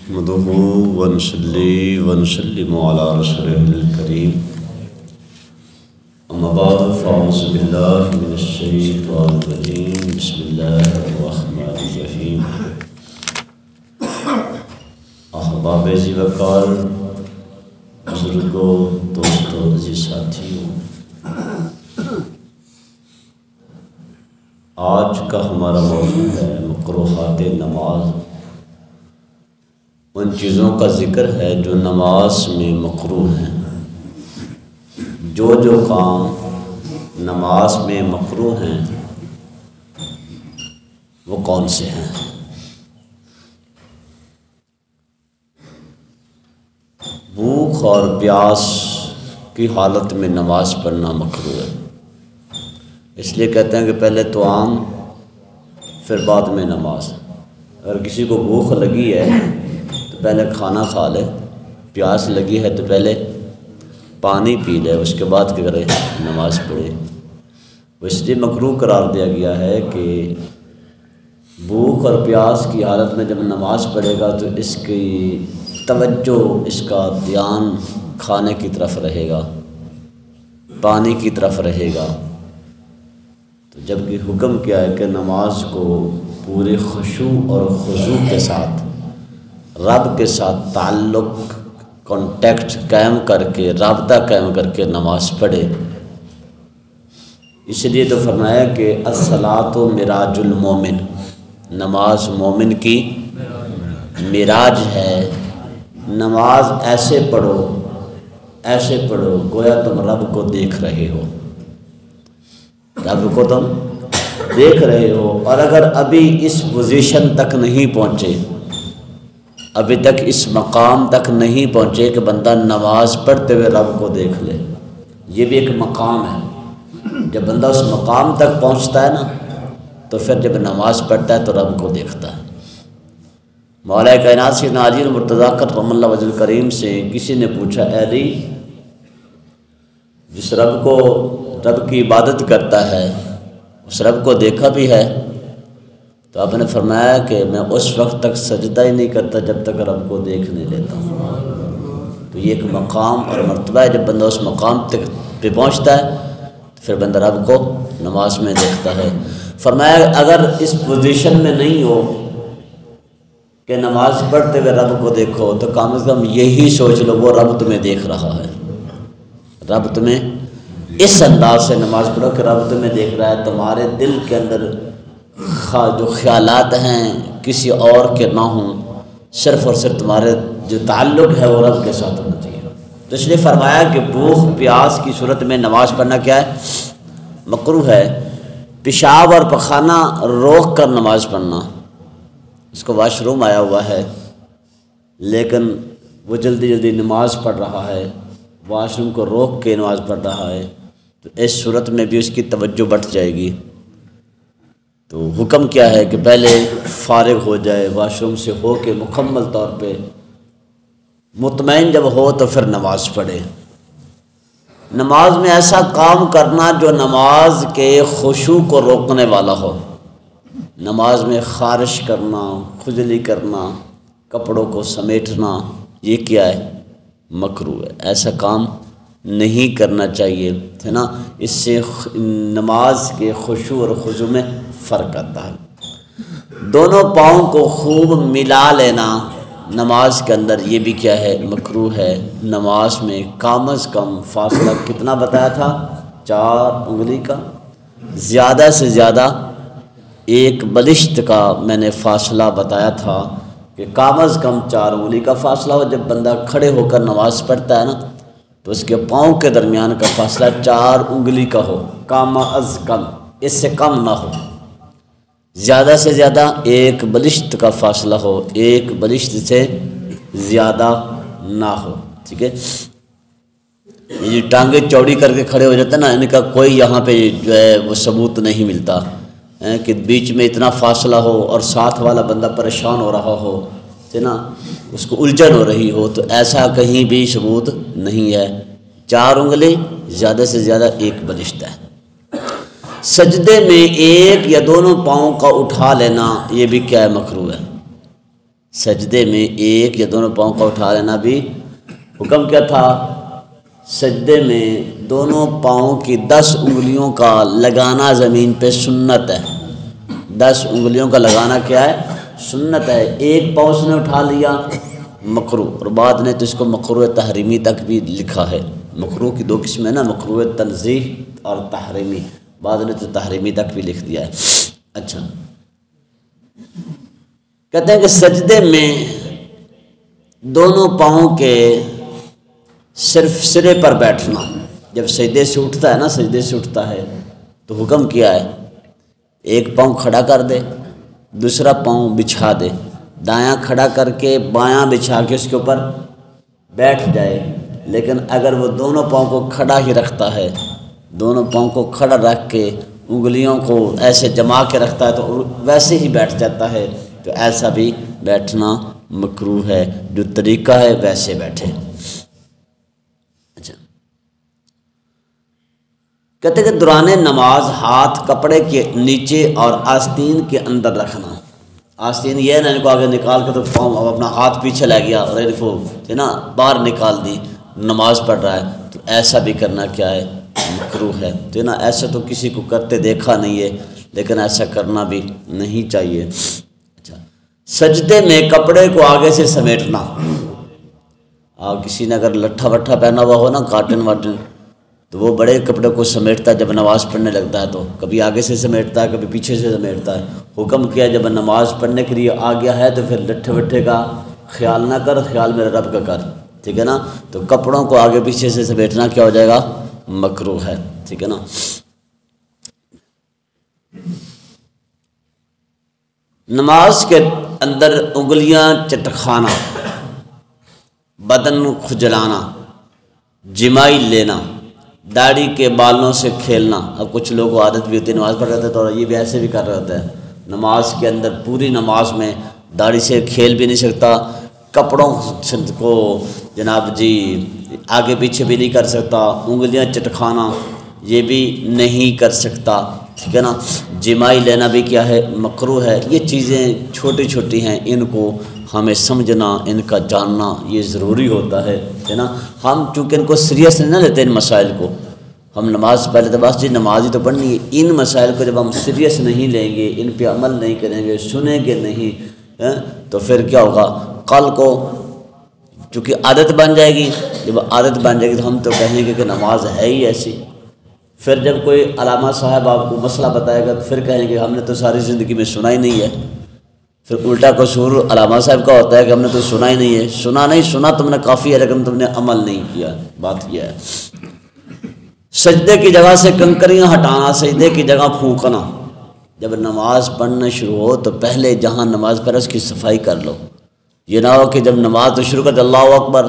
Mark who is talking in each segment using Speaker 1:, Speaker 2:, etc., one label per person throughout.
Speaker 1: نحمده ونصلي ونسلم على رسوله الكريم اما بعد فاعوذ بالله من الشیطان الرجیم بسم اللہ الرحمن الرحیم احباب ذی وقار، بزرگوں، دوستوں، عزیز ساتھیوں، آج کا ہمارا موضوع ہے مکروہات نماز۔ ان چیزوں کا ذکر ہے جو نماز میں مکروہ ہیں۔ جو کام نماز میں مکروہ ہیں وہ کون سے ہیں؟ بھوک اور پیاس کی حالت میں نماز پڑھنا مکروہ ہے، اس لیے کہتے ہیں کہ پہلے طعام پھر بعد میں نماز۔ اگر کسی کو بھوک لگی ہے تو پہلے کھانا کھا لے، پیاس لگی ہے تو پہلے پانی پی لے، اس کے بعد کیا کرے؟ نماز پڑھے۔ وہ اس لیے مکروہ قرار دیا گیا ہے کہ بھوک اور پیاس کی حالت میں جب نماز پڑھے گا تو اس کی توجہ، اس کا دھیان کھانے کی طرف رہے گا، پانی کی طرف رہے گا۔ تو جبکہ حکم کیا ہے کہ نماز کو پورے خشوع اور خضوع کے ساتھ، رب کے ساتھ تعلق، کانٹیکٹ قائم کر کے، رابطہ قائم کر کے نماز پڑھے۔ اس لیے تو فرمایا کہ الصلاۃ معراج المومن، نماز مومن کی معراج ہے۔ نماز ایسے پڑھو گویا تم رب کو دیکھ رہے ہو، رب کو تم دیکھ رہے ہو۔ اور اگر ابھی اس پوزیشن تک نہیں پہنچے، ابھی تک اس مقام تک نہیں پہنچے کہ بندہ نماز پڑھتے ہوئے رب کو دیکھ لے، یہ بھی ایک مقام ہے۔ جب بندہ اس مقام تک پہنچتا ہے نا تو پھر جب نماز پڑھتا ہے تو رب کو دیکھتا ہے۔ مولا کائنات سیدنا علی المرتضیٰ کرم اللہ وجہ الکریم سے کسی نے پوچھا، اے علی، جس رب کی عبادت کرتا ہے اس رب کو دیکھا بھی ہے؟ تو آپ نے فرمایا کہ میں اس وقت تک سجدہ ہی نہیں کرتا جب تک رب کو دیکھ نہیں لیتا ہوں۔ تو یہ ایک مقام اور مرتبہ ہے، جب بندہ اس مقام تک پہ پہنچتا ہے تو پھر بندہ رب کو نماز میں دیکھتا ہے۔ فرمایا اگر اس پوزیشن میں نہیں ہو کہ نماز پڑھتے ہوئے رب کو دیکھو تو کم از کم یہی سوچ لو وہ رب تمہیں دیکھ رہا ہے۔ رب تمہیں اس انداز سے نماز پڑھو کہ رب تمہیں دیکھ رہا ہے۔ تمہارے دل کے اندر جو خیالات ہیں کسی اور کے نہ ہوں، صرف اور صرف تمہارے جو تعلق ہے وہ رب کے ساتھ ہونا چاہیے۔ تو اس لیے فرمایا کہ بھوک پیاس کی صورت میں نماز پڑھنا کیا ہے؟ مکروہ ہے۔ پیشاب اور پخانہ روک کر نماز پڑھنا، اس کو واش روم آیا ہوا ہے لیکن وہ جلدی نماز پڑھ رہا ہے، واش روم کو روک کے نماز پڑھ رہا ہے، تو اس صورت میں بھی اس کی توجہ بٹ جائے گی۔ تو حکم کیا ہے کہ پہلے فارغ ہو جائے، واش روم سے ہو کے مکمل طور پہ مطمئن جب ہو تو پھر نماز پڑھے۔ نماز میں ایسا کام کرنا جو نماز کے خشوع کو روکنے والا ہو، نماز میں خارش کرنا، کھجلی کرنا، کپڑوں کو سمیٹنا، یہ کیا ہے؟ مکروہ ہے۔ ایسا کام نہیں کرنا چاہیے، ہے نا۔ اس سے نماز کے خشوع اور خضوع میں فرق آتا ہے۔ دونوں پاؤں کو خوب ملا لینا نماز کے اندر، یہ بھی کیا ہے؟ مکروہ ہے۔ نماز میں کم از کم فاصلہ کتنا بتایا تھا؟ 4 انگلی کا، زیادہ سے زیادہ 1 بلشت کا میں نے فاصلہ بتایا تھا کہ کم از کم 4 انگلی کا فاصلہ ہو۔ جب بندہ کھڑے ہو کر نماز پڑھتا ہے نا تو اس کے پاؤں کے درمیان کا فاصلہ 4 انگلی کا ہو، کم از کم، اس سے کم نہ ہو۔ زیادہ سے زیادہ 1 بلشت کا فاصلہ ہو، 1 بلشت سے زیادہ نہ ہو، ٹھیک ہے۔ یہ جو ٹانگیں چوڑی کر کے کھڑے ہو جاتے ہیں نا، ان کا کوئی یہاں پہ جو ہے وہ ثبوت نہیں ملتا کہ بیچ میں اتنا فاصلہ ہو اور ساتھ والا بندہ پریشان ہو رہا ہو، ہے نا، اس کو الجھن ہو رہی ہو، تو ایسا کہیں بھی ثبوت نہیں ہے۔ 4 انگلی، زیادہ سے زیادہ 1 بلشت ہے۔ سجدے میں 1 یا دونوں پاؤں کا اٹھا لینا، یہ بھی کیا ہے؟ مکروہ ہے۔ سجدے میں ایک یا دونوں پاؤں کا اٹھا لینا بھی حکم کیا تھا؟ سجدے میں دونوں پاؤں کی 10 انگلیوں کا لگانا زمین پہ سنت ہے۔ 10 انگلیوں کا لگانا کیا ہے؟ سنت ہے۔ ایک پاؤں اس نے اٹھا لیا مکروہ، اور بعد نے تو اس کو مکروہ تحریمی تک بھی لکھا ہے۔ مکروہ کی 2 قسمیں نا، مکروہ تنزیہ اور تحریمی، بعد نے تو تحریمی تک بھی لکھ دیا ہے۔ اچھا، کہتے ہیں کہ سجدے میں دونوں پاؤں کے صرف سرے پر بیٹھنا، جب سجدے سے اٹھتا ہے نا، سجدے سے اٹھتا ہے تو حکم کیا ہے؟ ایک پاؤں کھڑا کر دے، دوسرا پاؤں بچھا دے، دایاں کھڑا کر کے بایاں بچھا کے اس کے اوپر بیٹھ جائے۔ لیکن اگر وہ دونوں پاؤں کو کھڑا ہی رکھتا ہے، دونوں پاؤں کو کھڑا رکھ کے انگلیوں کو ایسے جما کے رکھتا ہے تو ویسے ہی بیٹھ جاتا ہے، تو ایسا بھی بیٹھنا مکروہ ہے۔ جو طریقہ ہے ویسے بیٹھے۔ اچھا، کہتے کہ دوران نماز ہاتھ کپڑے کے نیچے اور آستین کے اندر رکھنا۔ آستین یہ ہے نا، ان کو آگے نکال کے تو پاؤں اپنا ہاتھ پیچھے لے گیا اور ان کو نا باہر نکال دی، نماز پڑھ رہا ہے، تو ایسا بھی کرنا کیا ہے؟ مکروہ ہے۔ تو نا ایسا تو کسی کو کرتے دیکھا نہیں ہے، لیکن ایسا کرنا بھی نہیں چاہیے۔ اچھا، سجدے میں کپڑے کو آگے سے سمیٹنا۔ کسی نے اگر لٹھا وٹھا پہنا ہوا ہو نا، کاٹن واٹن، تو وہ بڑے کپڑے کو سمیٹتا ہے جب نماز پڑھنے لگتا ہے، تو کبھی آگے سے سمیٹتا ہے، کبھی پیچھے سے سمیٹتا ہے۔ حکم کیا جب نماز پڑھنے کے لیے آ گیا ہے تو پھر لٹھے وٹھے کا خیال نہ کر، خیال میرے رب کا کر، ٹھیک ہے نا؟ تو کپڑوں کو آگے پیچھے سے سمیٹنا کیا ہو جائے گا؟ مکروہ ہے، ٹھیک ہے نا؟ نماز کے اندر انگلیاں چٹکھانا، بدن کھجلانا، جمائی لینا، داڑھی کے بالوں سے کھیلنا۔ اب کچھ لوگوں کو عادت بھی ہوتی ہے، نماز پڑھ رہے تھے تو یہ بھی ایسے بھی کر رہے ہوتے ہیں۔ نماز کے اندر پوری نماز میں داڑھی سے کھیل بھی نہیں سکتا، کپڑوں کو جناب جی آگے پیچھے بھی نہیں کر سکتا، انگلیاں چٹکھانا یہ بھی نہیں کر سکتا، ٹھیک ہے نا؟ جمائی لینا بھی کیا ہے؟ مکروہ ہے۔ یہ چیزیں چھوٹی چھوٹی ہیں، ان کو ہمیں سمجھنا، ان کا جاننا یہ ضروری ہوتا ہے نا؟ ہم چونکہ ان کو سیریس نہیں نہ لیتے، ان مسائل کو ہم نماز پہلے تو بس جی نماز ہی تو پڑھنی ہے، ان مسائل کو جب ہم سیریس نہیں لیں گے، ان پہ عمل نہیں کریں گے، سنیں گے نہیں، تو پھر کیا ہوگا؟ کل کو چونکہ عادت بن جائے گی، جب عادت بن جائے گی تو ہم تو کہیں گے کہ نماز ہے ہی ایسی۔ پھر جب کوئی علامہ صاحب آپ کو مسئلہ بتائے گا تو پھر کہیں گے ہم نے تو ساری زندگی میں سنا ہی نہیں ہے۔ پھر الٹا قصور علامہ صاحب کا ہوتا ہے کہ ہم نے تو سنا ہی نہیں ہے۔ سنا تم نے کافی ہے، لیکن تم نے عمل نہیں کیا۔ بات یہ ہے۔ سجدے کی جگہ سے کنکریاں ہٹانا، سجدے کی جگہ پھونکنا۔ جب نماز پڑھنا شروع ہو تو پہلے جہاں نماز پڑھ اس کی صفائی کر لو۔ یہ نہ ہو کہ جب نماز تو شروع کر اللہ اکبر،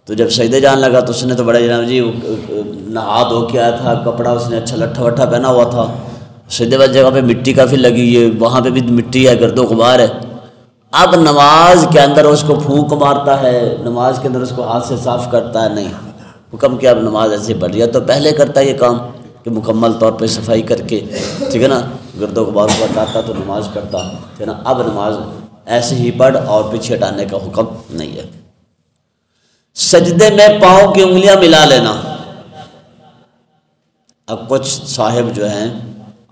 Speaker 1: تو جب سجدے جان لگا تو اس نے تو بڑے جناب جی نہا دھو کے آیا تھا، کپڑا اس نے اچھا لٹھا وٹھا پہنا ہوا تھا، سجدے والی جگہ پہ مٹی کافی لگی ہے، وہاں پہ بھی مٹی ہے، گرد و غبار ہے۔ اب نماز کے اندر اس کو پھونک مارتا ہے، نماز کے اندر اس کو ہاتھ سے صاف کرتا ہے، نہیں۔ حکم کیا اب نماز ایسے پڑھ لیا تو پہلے کرتا ہے یہ کام کہ مکمل طور پہ صفائی کر کے، ٹھیک ہے نا، گرد و غبار کو ہٹاتا تو نماز پڑھتا، ٹھیک ہے نا۔ اب نماز ایسے ہی پڑھ اور پیچھے ہٹانے کا حکم نہیں ہے۔ سجدے میں پاؤں کی انگلیاں ملا لینا۔ اب کچھ صاحب جو ہیں،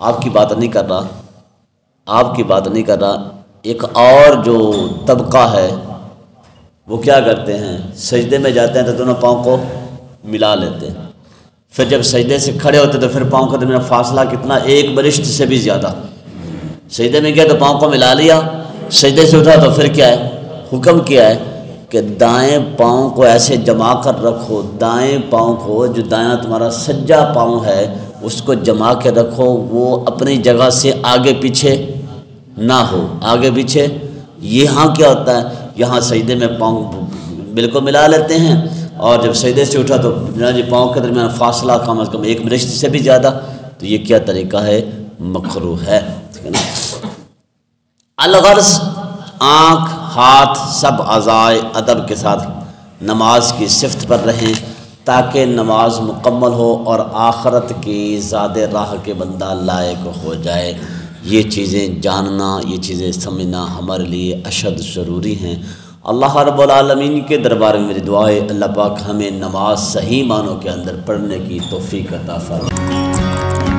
Speaker 1: آپ کی بات نہیں کر رہا، ایک اور جو طبقہ ہے وہ کیا کرتے ہیں، سجدے میں جاتے ہیں تو دونوں پاؤں کو ملا لیتے ہیں، پھر جب سجدے سے کھڑے ہوتے تو پھر پاؤں کا درمیان فاصلہ کتنا؟ ایک برشت سے بھی زیادہ۔ سجدے میں گیا تو پاؤں کو ملا لیا، سجدے سے اٹھا تو پھر کیا ہے؟ حکم کیا ہے کہ دائیں پاؤں کو ایسے جما کر رکھو، دائیں پاؤں کو، جو دایاں تمہارا سجا پاؤں ہے اس کو جما کے رکھو، وہ اپنی جگہ سے آگے پیچھے نہ ہو۔ آگے پیچھے یہاں کیا ہوتا ہے؟ یہاں سجدے میں پاؤں بالکل ملا لیتے ہیں، اور جب سجدے سے اٹھا تو جی پاؤں کے درمیان فاصلہ کم از کم ایک برشت سے بھی زیادہ، تو یہ کیا طریقہ ہے؟ مکروہ ہے، ٹھیک ہے نا۔ الغرض آنکھ، ہاتھ، سب اعضائے ادب کے ساتھ نماز کی صفت پر رہیں تاکہ نماز مکمل ہو اور آخرت کی زاد راہ کے بندہ لائق ہو جائے۔ یہ چیزیں جاننا، یہ چیزیں سمجھنا ہمارے لیے اشد ضروری ہیں۔ اللہ رب العالمین کے دربار میں میری دعا ہے اللہ پاک ہمیں نماز صحیح معنوں کے اندر پڑھنے کی توفیق عطا فرمائے۔